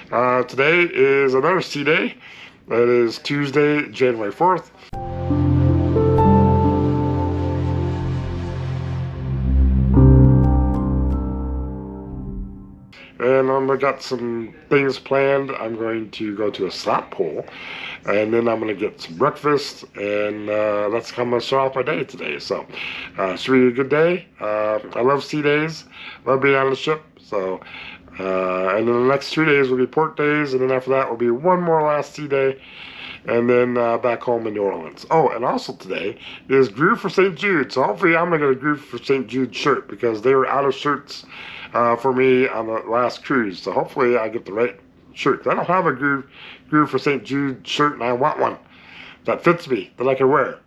Today is another C Day. It is Tuesday, January 4th. And I got some things planned. I'm going to go to a slot pull, and then I'm going to get some breakfast, and that's how I'm going to start off my day today. So, should be a good day. I love sea days, love being on the ship. So, and then the next 2 days will be port days, and then after that will be one more last sea day, and then back home in New Orleans. Oh, and also today is Groove for St. Jude. So hopefully I'm going to get a Groove for St. Jude shirt because they were out of shirts for me on the last cruise. So hopefully I get the right shirt. I don't have a Groove for St. Jude shirt, and I want one that fits me, that I can wear.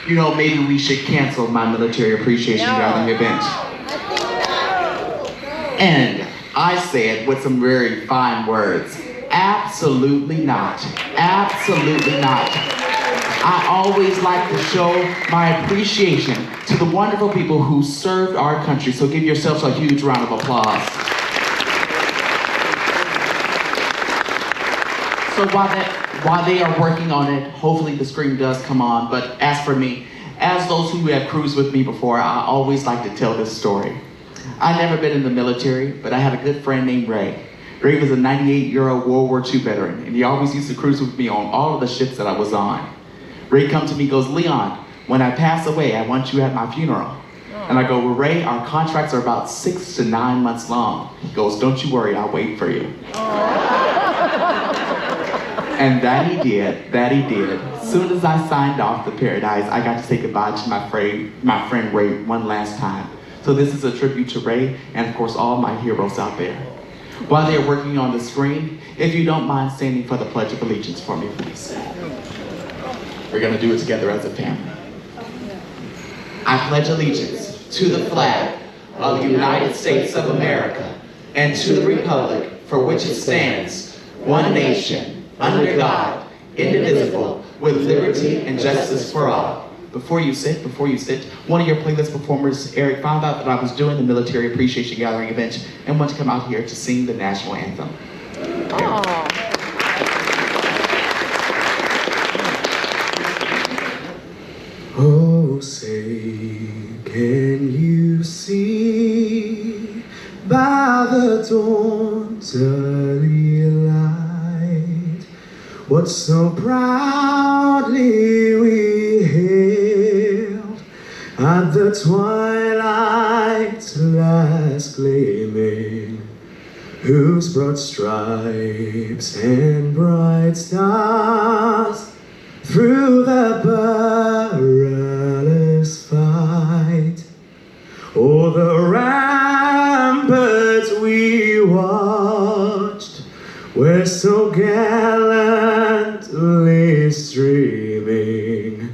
You know, maybe we should cancel my military appreciation gathering event. And I said with some very fine words, absolutely not. Absolutely not. I always like to show my appreciation to the wonderful people who served our country. So give yourselves a huge round of applause. So while they are working on it, hopefully the screen does come on. But as for me, as those who have cruised with me before, I always like to tell this story. I've never been in the military, but I had a good friend named Ray. Ray was a 98-year-old World War II veteran, and he always used to cruise with me on all of the ships that I was on. Ray comes to me and goes, "Leon, when I pass away, I want you at my funeral." And I go, "Well, Ray, our contracts are about 6 to 9 months long." He goes, "Don't you worry, I'll wait for you." And that he did, As soon as I signed off the Paradise, I got to say goodbye to my friend Ray one last time. So this is a tribute to Ray and of course all my heroes out there. While they're working on the screen, if you don't mind standing for the Pledge of Allegiance for me, please. We're gonna do it together as a family. I pledge allegiance to the flag of the United States of America and to the republic for which it stands, one nation, under God, indivisible, with liberty and justice for all. Before you sit, one of your playlist performers, Eric, found out that I was doing the Military Appreciation Gathering event and wanted to come out here to sing the national anthem. Oh, say, can you see by the dawn's early light what so proudly we hailed at the twilight's last gleaming, whose broad stripes and bright stars through the perilous fight o'er the ramparts we watched, were so gallantly streaming,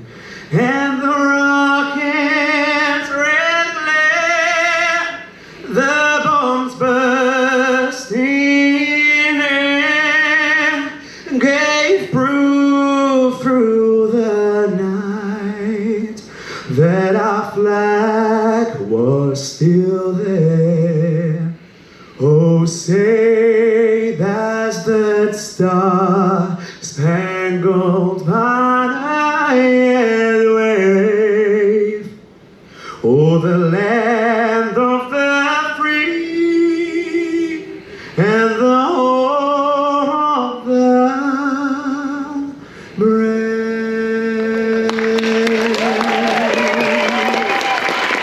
and the rocket's red glare, the bombs bursting in, gave proof through the night that our flag was still there. Oh, say that's that star-spangled banner yet wave, oh, the land of the free and the home of the brave.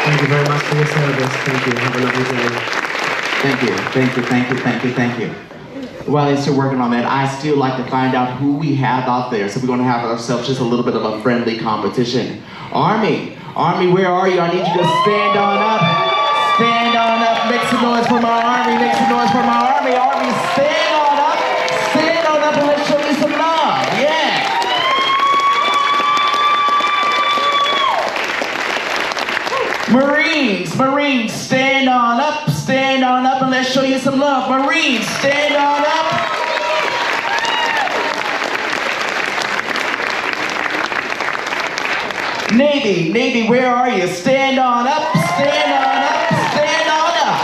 Thank you very much for your service. Thank you. Have a lovely day. Thank you. While they're still working on that, I still like to find out who we have out there. So we're going to have ourselves just a little bit of a friendly competition. Army, where are you? I need you to stand on up. Stand on up. Make some noise for my Army. Make some noise for my Army. Army, stand on up. Stand on up and let's show you some love. Yeah. Marines, stand on up, and let's show you some love. Marines, stand on up. Navy, where are you? Stand on up, stand on up, stand on up.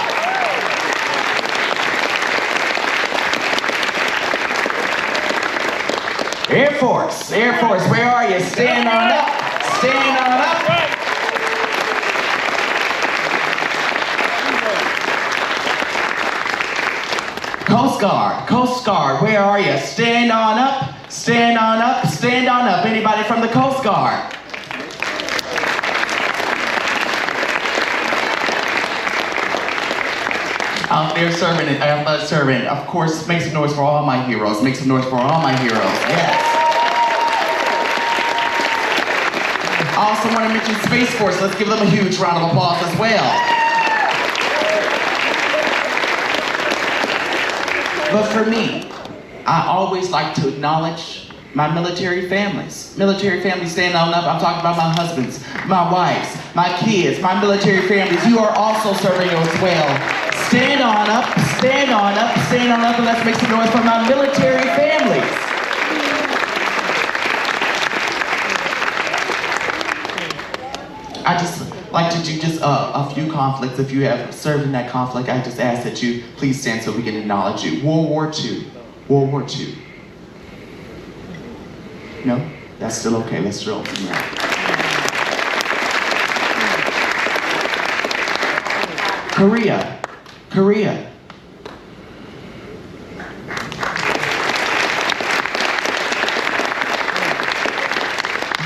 Air Force, where are you? Stand on up, stand on up. Coast Guard, where are you? Stand on up, stand on up, stand on up. Anybody from the Coast Guard? Out there serving, of course, make some noise for all my heroes. Make some noise for all my heroes, yes. I also want to mention Space Force. Let's give them a huge round of applause as well. But for me, I always like to acknowledge my military families. Military families, stand on up. I'm talking about my husbands, my wives, my kids, my military families. You are also serving as well. Stand on up, stand on up, stand on up, and let's make some noise for my military families. I just like to do just a few conflicts. If you have served in that conflict, I just ask that you please stand so we can acknowledge you. World War II. No? That's still okay. Let's drill from there. Korea.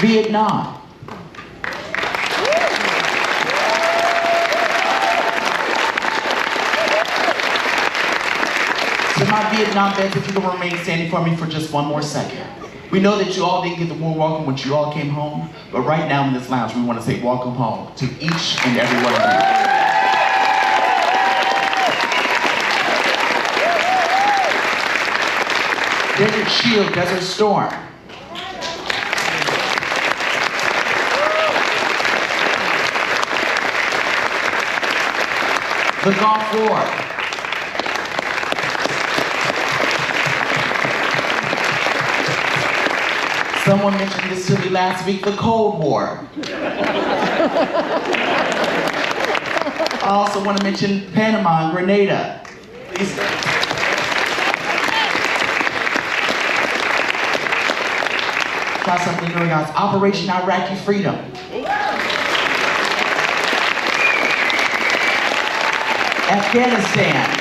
Vietnam. So my Vietnam vets, if you can remain standing for me for just one more second. We know that you all didn't get the warm welcome when you all came home, but right now in this lounge, we want to say welcome home to each and every one of you. Desert Shield, Desert Storm. The Gulf War. Someone mentioned this to me last week, the Cold War. I also want to mention Panama and Grenada. Please. Got something going on. It's Operation Iraqi Freedom. Afghanistan.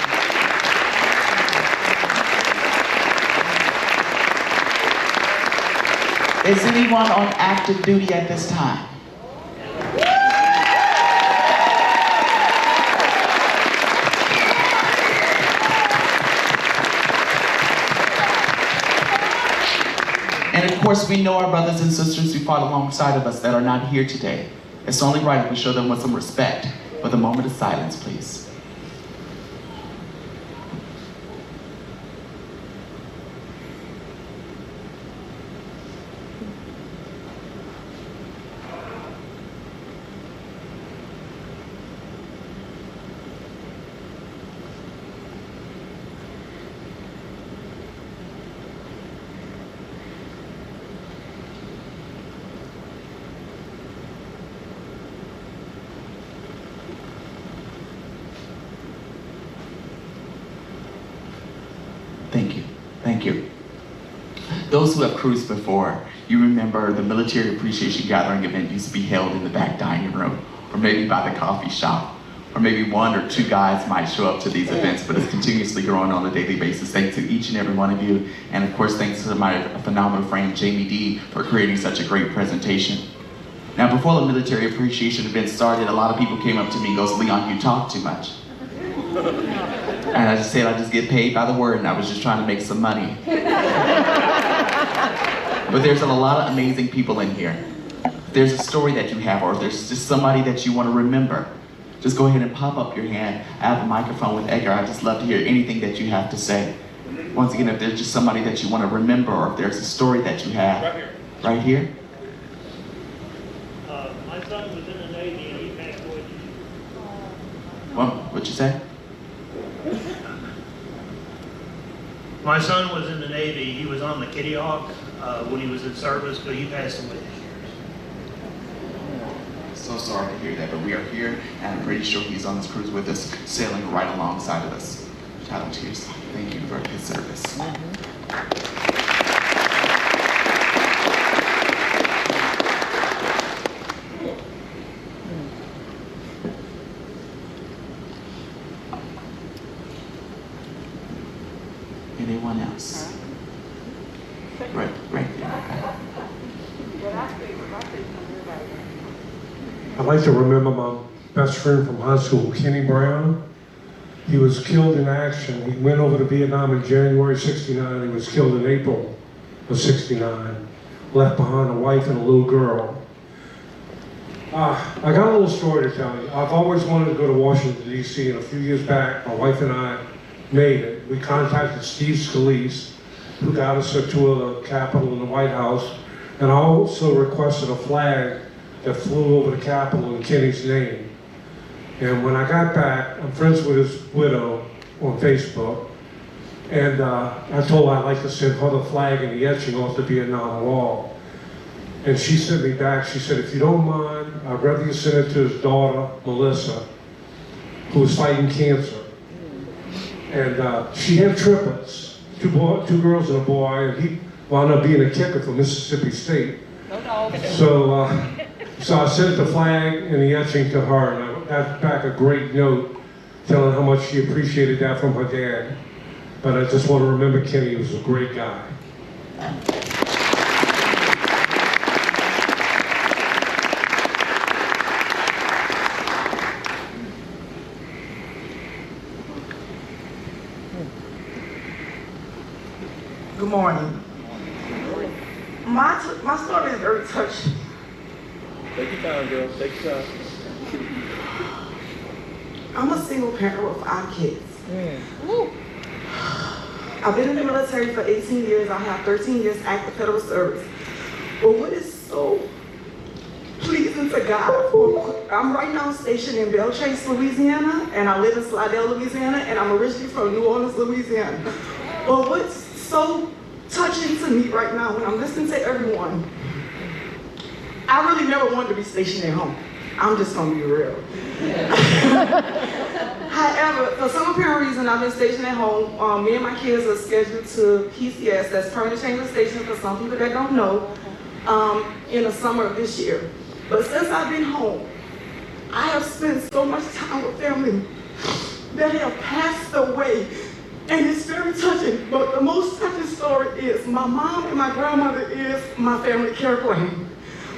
Is anyone on active duty at this time? And of course, we know our brothers and sisters who fought alongside of us that are not here today. It's only right if we show them with some respect. With a moment of silence, please. Thank you. Those who have cruised before, you remember the military appreciation gathering event used to be held in the back dining room, or maybe by the coffee shop, or maybe one or two guys might show up to these events, but it's continuously growing on a daily basis. Thanks to each and every one of you, and of course thanks to my phenomenal friend Jamie D for creating such a great presentation. Now before the military appreciation event started, a lot of people came up to me and goes, "Leon, you talk too much." And I just said I just get paid by the word, and I was just trying to make some money. But there's a lot of amazing people in here. If there's a story that you have, or if there's just somebody that you want to remember, just go ahead and pop up your hand. I have a microphone with Edgar. I'd just love to hear anything that you have to say. Once again, if there's just somebody that you want to remember, or if there's a story that you have. Right here. Right here? My son was in the Navy and he passed away. What'd you say? My son was in the Navy. He was on the Kitty Hawk when he was in service, but he passed away this year. So sorry to hear that, but we are here, and I'm pretty sure he's on this cruise with us, sailing right alongside of us. Shout out to yourself. Thank you for his service. Anyone else? Right there. I'd like to remember my best friend from high school, Kenny Brown. He was killed in action. He went over to Vietnam in January '69. He was killed in April of '69. Left behind a wife and a little girl. I got a little story to tell you. I've always wanted to go to Washington, D.C., and a few years back, my wife and I made it. We contacted Steve Scalise, who got us a tour of the Capitol and the White House, and I also requested a flag that flew over the Capitol in Kenny's name. And when I got back, I'm friends with his widow on Facebook, and I told her I'd like to send her the flag and the etching off the Vietnam Wall. And she sent me back, she said, if you don't mind, I'd rather you send it to his daughter, Melissa, who was fighting cancer. And she had triplets, two girls and a boy, and he wound up being a kicker for Mississippi State. So I sent the flag and the etching to her, and I got back a great note telling how much she appreciated that from her dad. But I just want to remember Kenny, he was a great guy. Good morning. My story is very touching. Take your time, girl. Take your time. I'm a single parent with 5 kids. I've been in the military for 18 years. I have 13 years active federal service. But what is so pleasing to God, I'm right now stationed in Belchase, Louisiana, and I live in Slidell, Louisiana, and I'm originally from New Orleans, Louisiana. But what's so touching to me right now when I'm listening to everyone, I really never wanted to be stationed at home. I'm just gonna be real. However, for some apparent reason, I've been stationed at home. Me and my kids are scheduled to PCS, that's Permanent Change of Station for some people that don't know, in the summer of this year. But since I've been home, I have spent so much time with family that have passed away. And it's very touching, but the most touching story is my mom and my grandmother is my family care plan.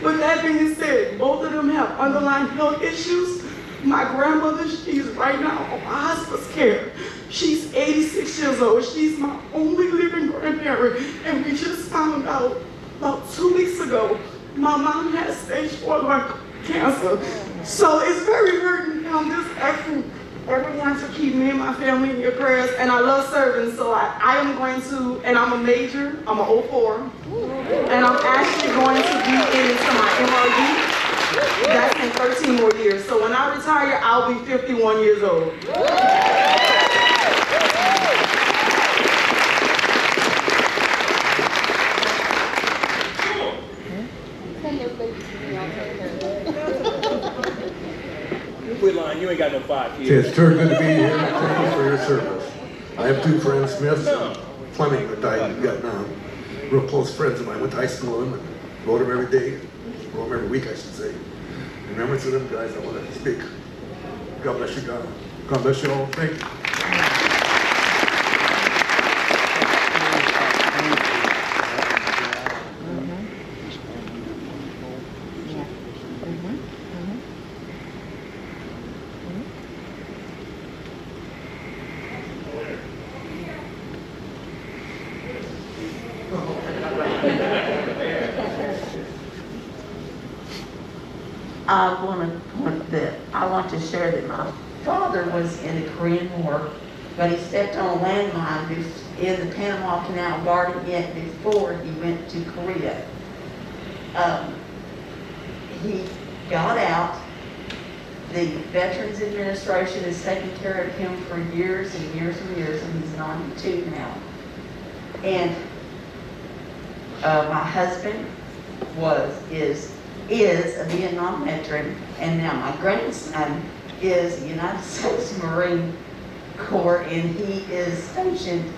With that being said, both of them have underlying health issues. My grandmother, she's right now on hospice care. She's 86 years old. She's my only living grandparent. And we just found out about 2 weeks ago, my mom has stage 4 lung cancer. So it's very hurting. I'm just asking everyone to keep me and my family in your prayers. And I love serving, so I am going to, and I'm a major, I'm an 04. And I'm actually going to be into my MRD. That's in 13 more years. So when I retire, I'll be 51 years old. Quit lying, you ain't got no 5 It's kids. very good to be here. Thank you for your service. I have 2 friends, Smith and Fleming, that died in Vietnam. Real close friends of mine. Went to high school with them and wrote them every day. Wrote them every week, I should say. In remembrance of them guys, I want to speak. God bless you, God. God bless you all. Thank you. I want to share that my father was in the Korean War, but he stepped on a landmine in the Panama Canal guarding it before he went to Korea. He got out, The Veterans Administration has taken care of him for years and years and years, and he's 92 now. And my husband is a Vietnam veteran, and now my grandson is a United States Marine Corps, and he is stationed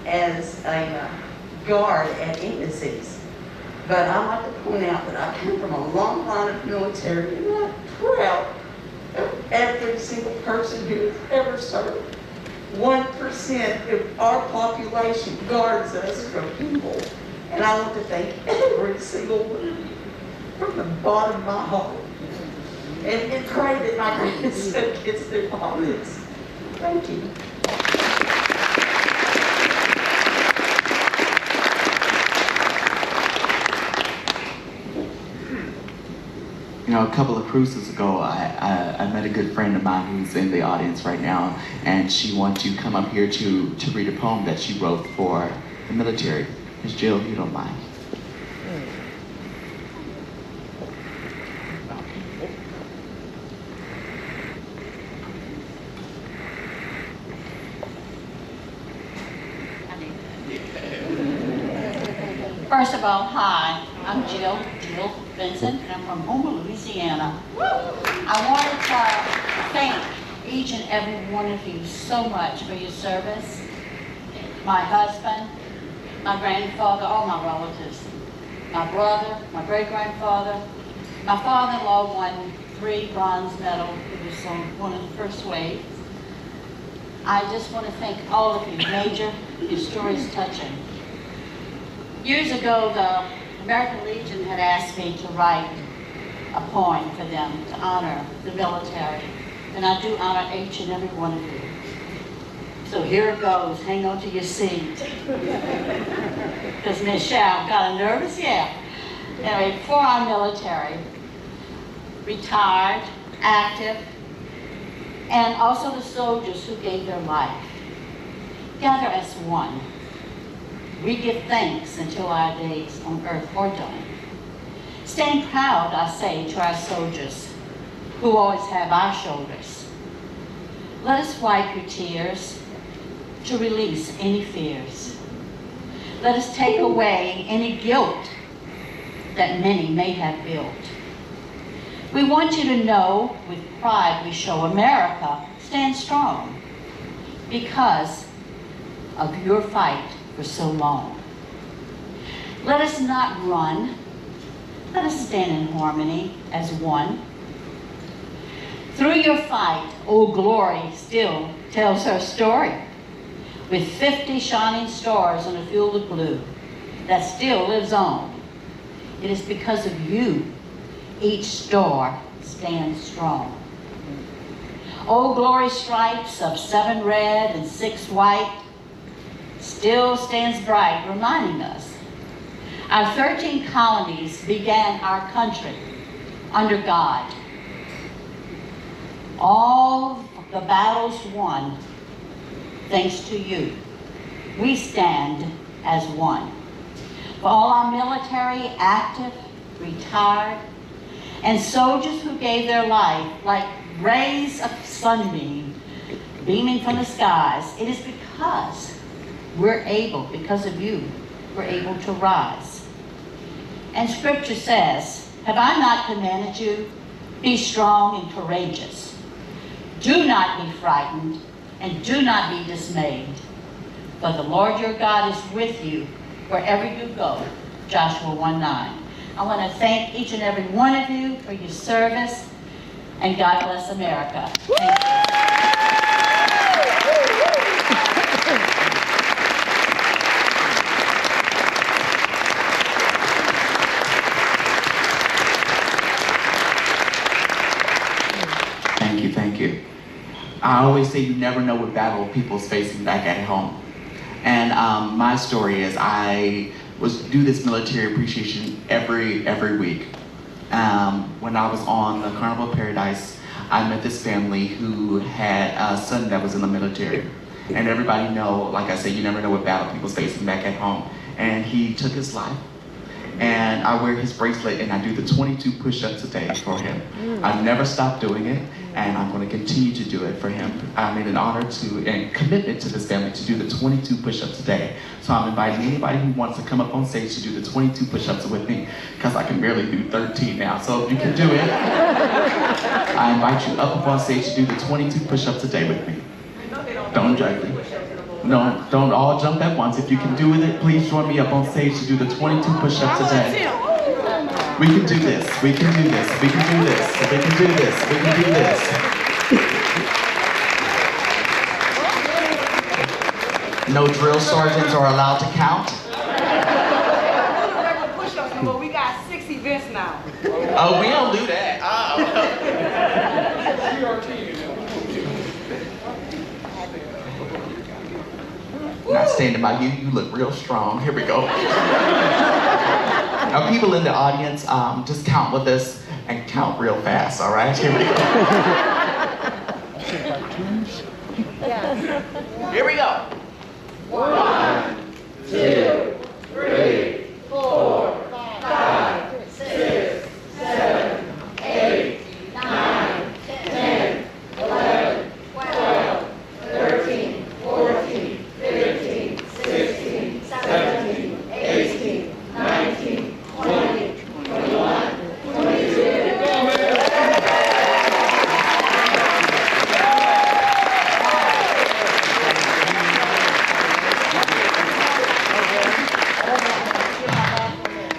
as a guard at embassies. But I like to point out that I come from a long line of military, and I'm proud of every single person who has ever served. 1% of our population guards us from evil. And I want to thank every single one of you from the bottom of my heart. And pray that my grandson gets through all this. Thank you. You know, a couple of cruises ago, I met a good friend of mine who's in the audience right now, and she wanted to come up here to read a poem that she wrote for the military. Ms. Jill, if you don't mind. First of all, hi, I'm Jill Vincent, and I'm from Homer, Louisiana. I wanted to thank each and every one of you so much for your service. My husband, my grandfather, all my relatives, my brother, my great-grandfather, my father-in-law won 3 bronze medals. He was on one of the first waves. I just want to thank all of you. Major, your story is touching. Years ago, the American Legion had asked me to write a poem for them to honor the military, and I do honor each and every one of you. So here it goes. Hang on to your seat. Because Miss Shaw got nervous, yeah. Anyway, for our military, retired, active, and also the soldiers who gave their life. Gather as one. We give thanks until our days on earth are done. Stand proud, I say, to our soldiers who always have our shoulders. Let us wipe your tears to release any fears. Let us take away any guilt that many may have built. We want you to know with pride we show America stands strong because of your fight for so long. Let us not run. Let us stand in harmony as one. Through your fight, Old Glory still tells her story with 50 shining stars on a field of blue that still lives on. It is because of you each star stands strong. Old Glory stripes of 7 red and 6 white still stands bright, reminding us our 13 colonies began our country under God. All the battles won thanks to you. We stand as one. For all our military, active, retired, and soldiers who gave their life like rays of sunbeam beaming from the skies, it is because of you, we're able to rise. And Scripture says, have I not commanded you? Be strong and courageous. Do not be frightened and do not be dismayed. For the Lord your God is with you wherever you go. Joshua 1:9. I want to thank each and every one of you for your service, and God bless America. Thank you. Thank you. I always say you never know what battle people's facing back at home. And my story is I do this military appreciation every week. When I was on the Carnival Paradise, I met this family who had a son that was in the military. And everybody know, like I said, you never know what battle people's facing back at home. And he took his life. and I wear his bracelet and I do the 22 push-ups a day for him. I've never stopped doing it, and I'm going to continue to do it for him. I made an honor to and commitment to this family to do the 22 push-ups a day. So I'm inviting anybody who wants to come up on stage to do the 22 push-ups with me, because I can barely do 13 now. So if you can do it, I invite you up on stage to do the 22 push-ups a day with me. Don't judge me. No, don't all jump at once. If you can do it, please join me up on stage to do the 22 push-ups a day. We can do this. We can do this. We can do this. We can do this. We can do this. No drill sergeants are allowed to count. But we got 6 events now. Oh, we don't do that. Not standing by you. You look real strong. Here we go. Now, people in the audience, just count with us and count real fast, all right? Here we go. Here we go. 1, 2, 3, 4, 5, 6, 7, 8, 9, 10, 11, 12, 13, 14, 15, 16, 17, 18, 19, 20, 21, 22.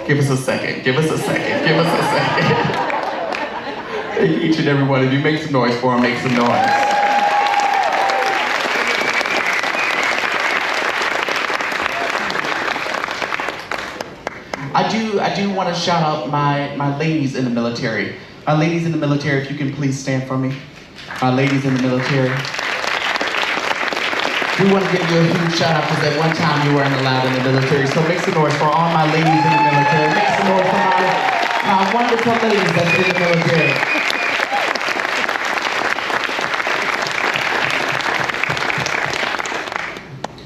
Give us a second. Give us a second. Give us a second. Each and every one of you, make some noise for him. Make some noise. I do want to shout out my ladies in the military. My ladies in the military, if you can please stand for me. My ladies in the military. We want to give you a huge shout out because at one time you weren't allowed in the military. So make some noise for all my ladies in the military. Make some noise for my wonderful ladies that's in the military.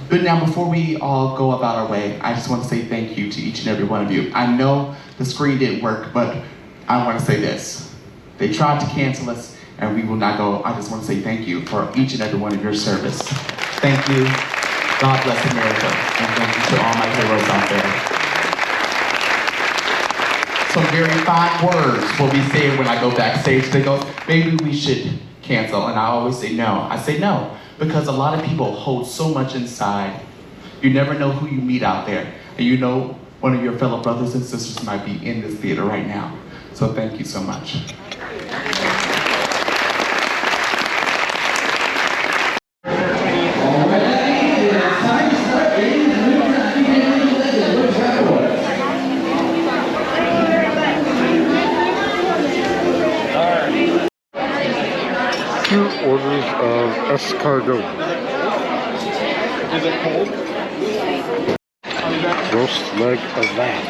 But now, before we all go about our way, I just want to say thank you to each and every one of you. I know the screen didn't work, but I want to say this. They tried to cancel us, and we will not go. I just want to say thank you for each and every one of your service. Thank you. God bless America, and thank you to all my heroes out there. Some very fine words will be said when I go backstage. They go, maybe we should cancel, and I always say no. I say no. Because a lot of people hold so much inside. You never know who you meet out there. And you know one of your fellow brothers and sisters might be in this theater right now. So thank you so much. Orders of escargot. Is it cold? Roast leg of lamb.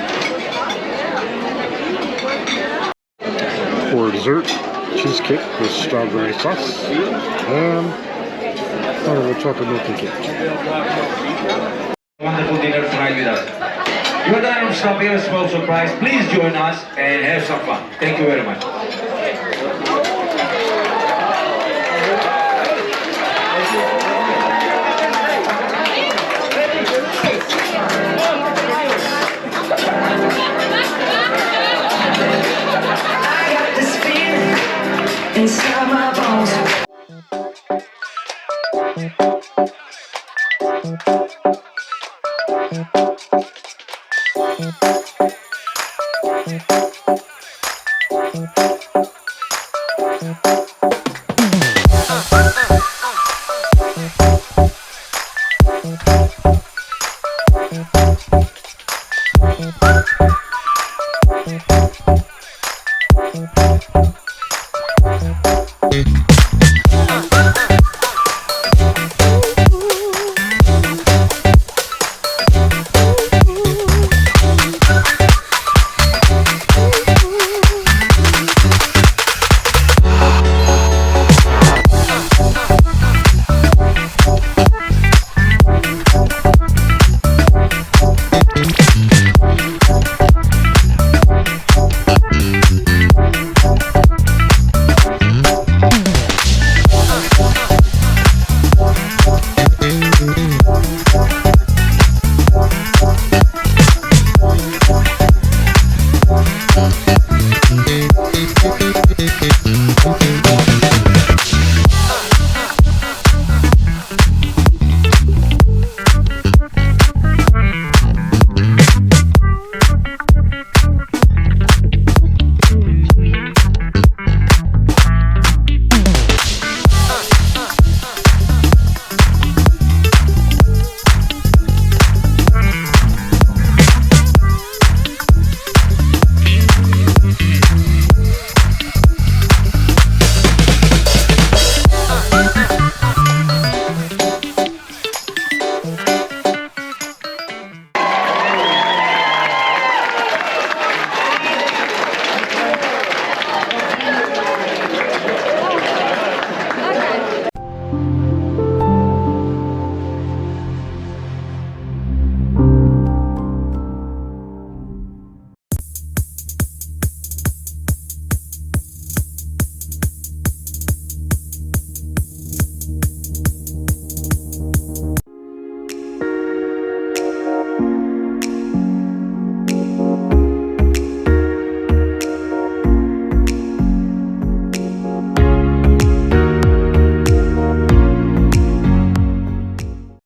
For dessert, cheesecake with strawberry sauce and chocolate milk and cake. Wonderful dinner tonight with us. You're done stopping a small surprise. Please join us and have some fun. Thank you very much. Inside my bones.